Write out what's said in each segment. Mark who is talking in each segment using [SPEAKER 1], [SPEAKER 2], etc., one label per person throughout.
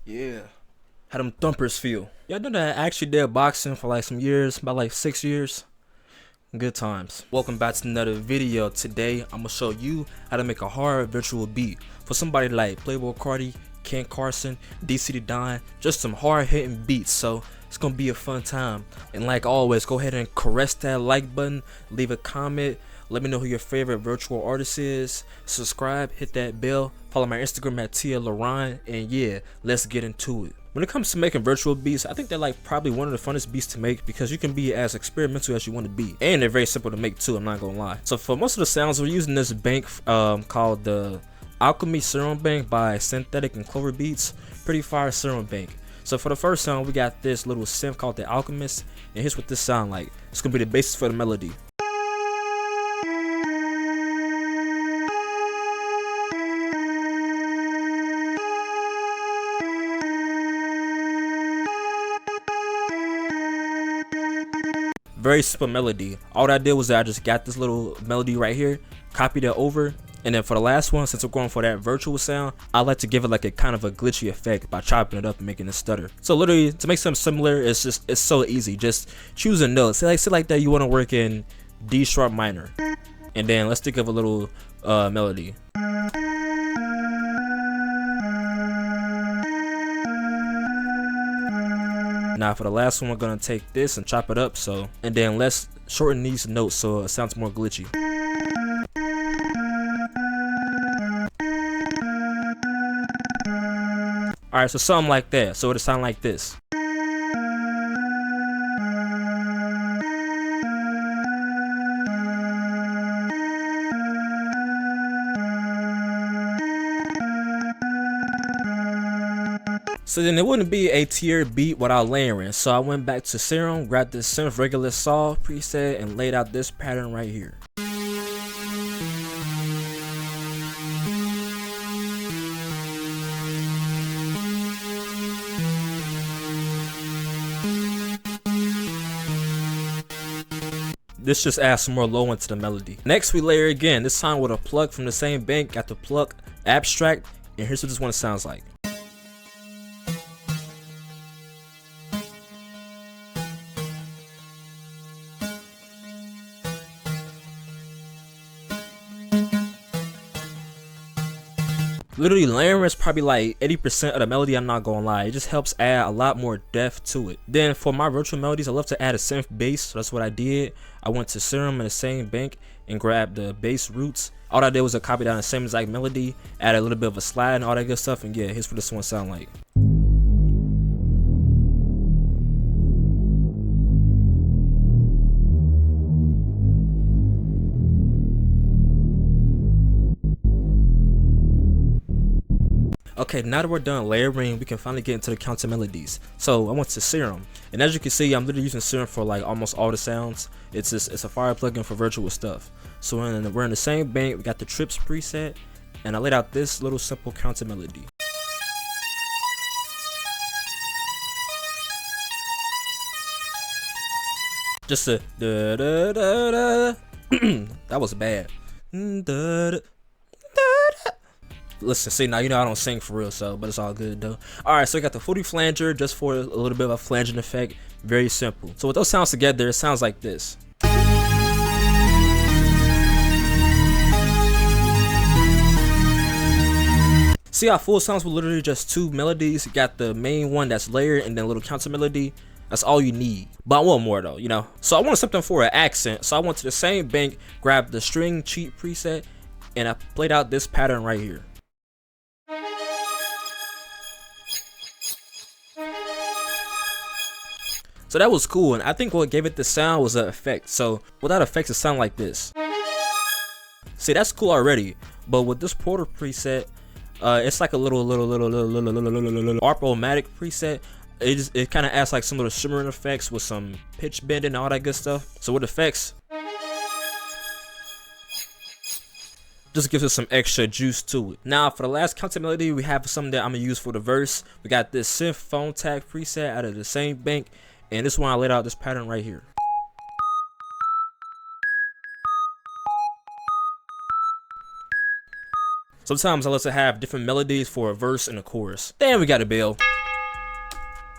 [SPEAKER 1] Yeah. How them thumpers feel? Y'all know that I actually did boxing for like some years, about like 6 years. Good times. Welcome back to another video. Today I'm gonna show you how to make a hard virtual beat for somebody like Playboy Carti, Ken Carson, DC Don, just some hard hitting beats. So it's gonna be a fun time. And like always, go ahead and caress that like button, leave a comment, let me know who your favorite virtual artist is, subscribe, hit that bell, follow my Instagram at TLaron, and yeah, let's get into it. When it comes to making virtual beats, I think they're like probably one of the funnest beats to make because you can be as experimental as you want to be, and they're very simple to make too, I'm not gonna lie. So for most of the sounds, we're using this bank called the Alchemy Serum Bank by Synthetic and Clover Beats. Pretty fire serum bank. So for the first sound, we got this little synth called the Alchemist, and here's what this sound like. It's gonna be the basis for the melody. Very simple melody. All I did was I just got this little melody right here, copied it over, and then for the last one, since we're going for that virtual sound, I like to give it like a kind of a glitchy effect by chopping it up and making it stutter. So literally, to make something similar, it's so easy. Just choose a note. Say like that you want to work in D sharp minor, and then let's think of a little melody. Now for the last one, we're gonna take this and chop it up, and then let's shorten these notes so it sounds more glitchy. Alright, so something like that. So it'll sound like this. So then it wouldn't be a tier beat without layering. So I went back to Serum, grabbed this synth regular saw preset, and laid out this pattern right here. This just adds some more low into the melody. Next we layer again, this time with a plug from the same bank. Got the plug abstract, and here's what this one sounds like. Literally layering is probably like 80% of the melody, I'm not gonna lie. It just helps add a lot more depth to it. Then for my virtual melodies, I love to add a synth bass, so that's what I did. I went to Serum in the same bank and grabbed the bass roots. All I did was I copied down the same exact melody, added a little bit of a slide and all that good stuff, and yeah, here's what this one sound like. Okay, now that we're done layering, we can finally get into the counter melodies. So I went to Serum, and as you can see, I'm literally using Serum for like almost all the sounds. It's a fire plugin for virtual stuff. So we're in the same bank. We got the Trips preset, and I laid out this little simple counter melody. Just a da da da da. That was bad. Da, da, da. Listen, see, now you know I don't sing for real, but it's all good though. Alright, so we got the footy flanger just for a little bit of a flanging effect. Very simple. So with those sounds together, it sounds like this. See how full sounds with literally just two melodies? You got the main one that's layered and then a little counter melody. That's all you need. But I want more though, you know. So I wanted something for an accent. So I went to the same bank, grabbed the string cheat preset, and I played out this pattern right here. So that was cool, and I think what gave it the sound was an effect. So without effects, it sounded like this. See, that's cool already, but with this Porter preset, it's like a little ARP-O-matic preset. It kind of adds like some little shimmering effects with some pitch bending and all that good stuff. So with effects, just gives us some extra juice to it. Now for the last counter melody, we have something that I'm gonna use for the verse. We got this synth phone tag preset out of the same bank. And this one I laid out this pattern right here. Sometimes I like to have different melodies for a verse and a chorus. Then we got a bill.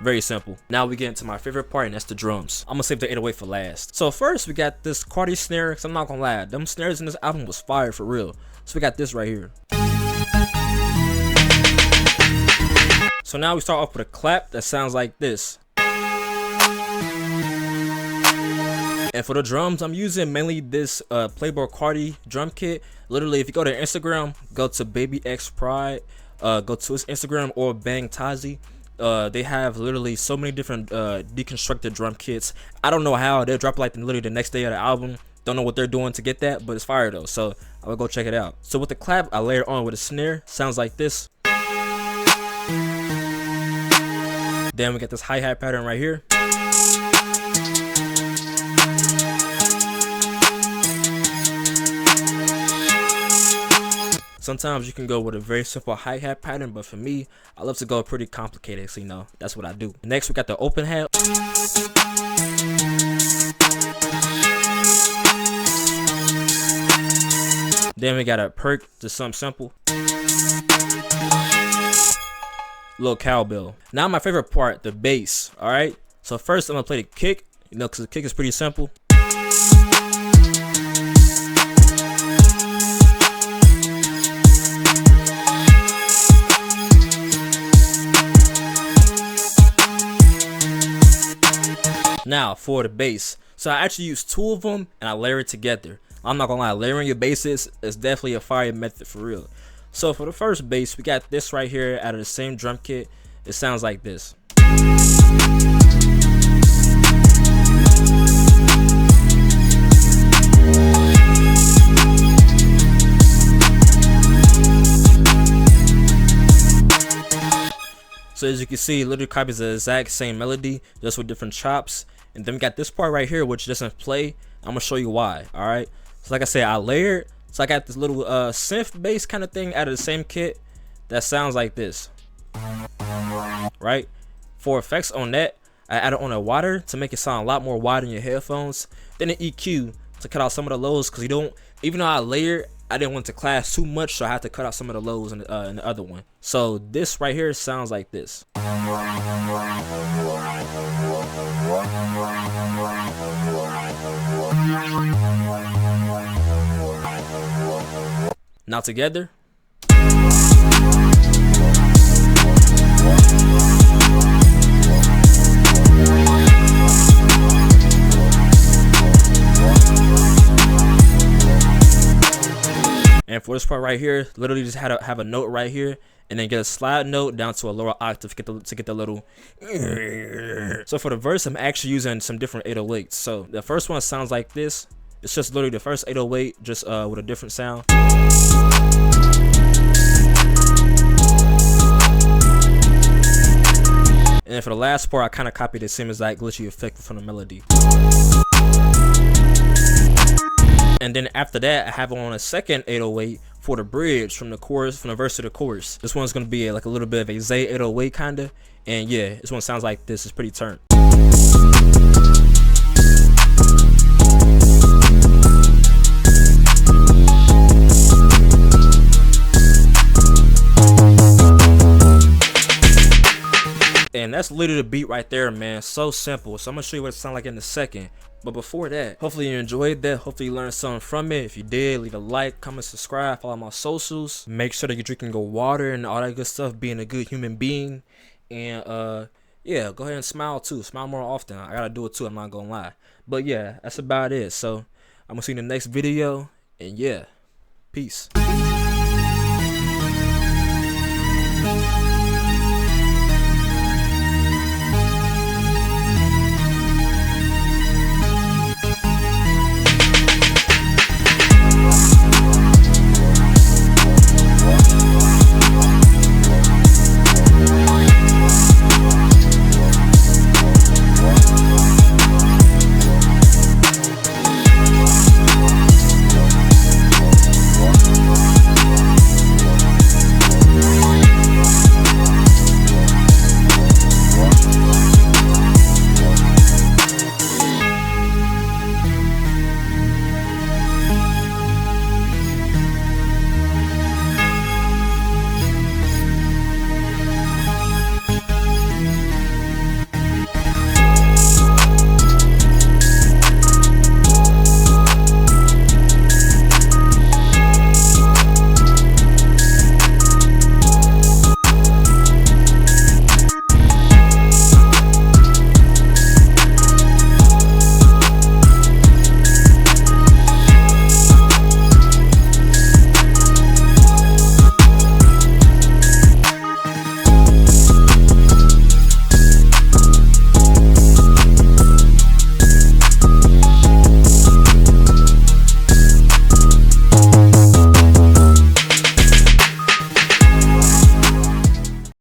[SPEAKER 1] Very simple. Now we get into my favorite part, and that's the drums. I'm gonna save the 808 for last. So first we got this Cardi snare, cause I'm not gonna lie, them snares in this album was fire for real. So we got this right here. So now we start off with a clap that sounds like this. And for the drums, I'm using mainly this Playboy Cardi drum kit. Literally, if you go to Instagram, go to Baby X Pride, go to his Instagram, or Bang Tazi. They have literally so many different deconstructed drum kits. I don't know how they'll drop like literally the next day of the album. Don't know what they're doing to get that, but it's fire though. So I will go check it out. So with the clap, I layer on with a snare. Sounds like this. Then we got this hi-hat pattern right here. Sometimes you can go with a very simple hi-hat pattern, but for me, I love to go pretty complicated, so you know, that's what I do. Next, we got the open hat. Then we got a perk, just something simple. Little cowbell. Now my favorite part, the bass, alright? So first I'm gonna play the kick, you know, because the kick is pretty simple. Now for the bass, so I actually use two of them and I layer it together. I'm not gonna lie, layering your basses is definitely a fire method for real. So for the first bass, we got this right here out of the same drum kit. It sounds like this. So as you can see, it literally copies the exact same melody, just with different chops. And then we got this part right here, which doesn't play. I'm gonna show you why. All right. So like I said, I layered. So I got this little synth bass kind of thing out of the same kit that sounds like this. Right. For effects on that, I added on a water to make it sound a lot more wide in your headphones. Then an EQ to cut out some of the lows, because you don't. Even though I layered, I didn't want to clash too much, so I had to cut out some of the lows in the other one. So this right here sounds like this. Now together. And for this part right here, literally just had to have a note right here and then get a slide note down to a lower octave to get the little. So for the verse, I'm actually using some different 808s. So the first one sounds like this. It's just literally the first 808, just with a different sound. And then for the last part, I kind of copied the same exact glitchy effect from the melody. And then after that, I have on a second 808 for the bridge from the chorus, from the verse to the chorus. This one's gonna be like a little bit of a Zay 808 kinda. And yeah, this one sounds like this. It's pretty turned. And that's literally the beat right there, man. So simple. So I'm gonna show you what it sounds like in a second. But before that, hopefully you enjoyed that. Hopefully you learned something from it. If you did, leave a like, comment, subscribe, follow my socials. Make sure that you're drinking good water and all that good stuff, being a good human being. And yeah, go ahead and smile too. Smile more often. I gotta do it too, I'm not gonna lie. But yeah, that's about it. So I'm gonna see you in the next video. And yeah, peace.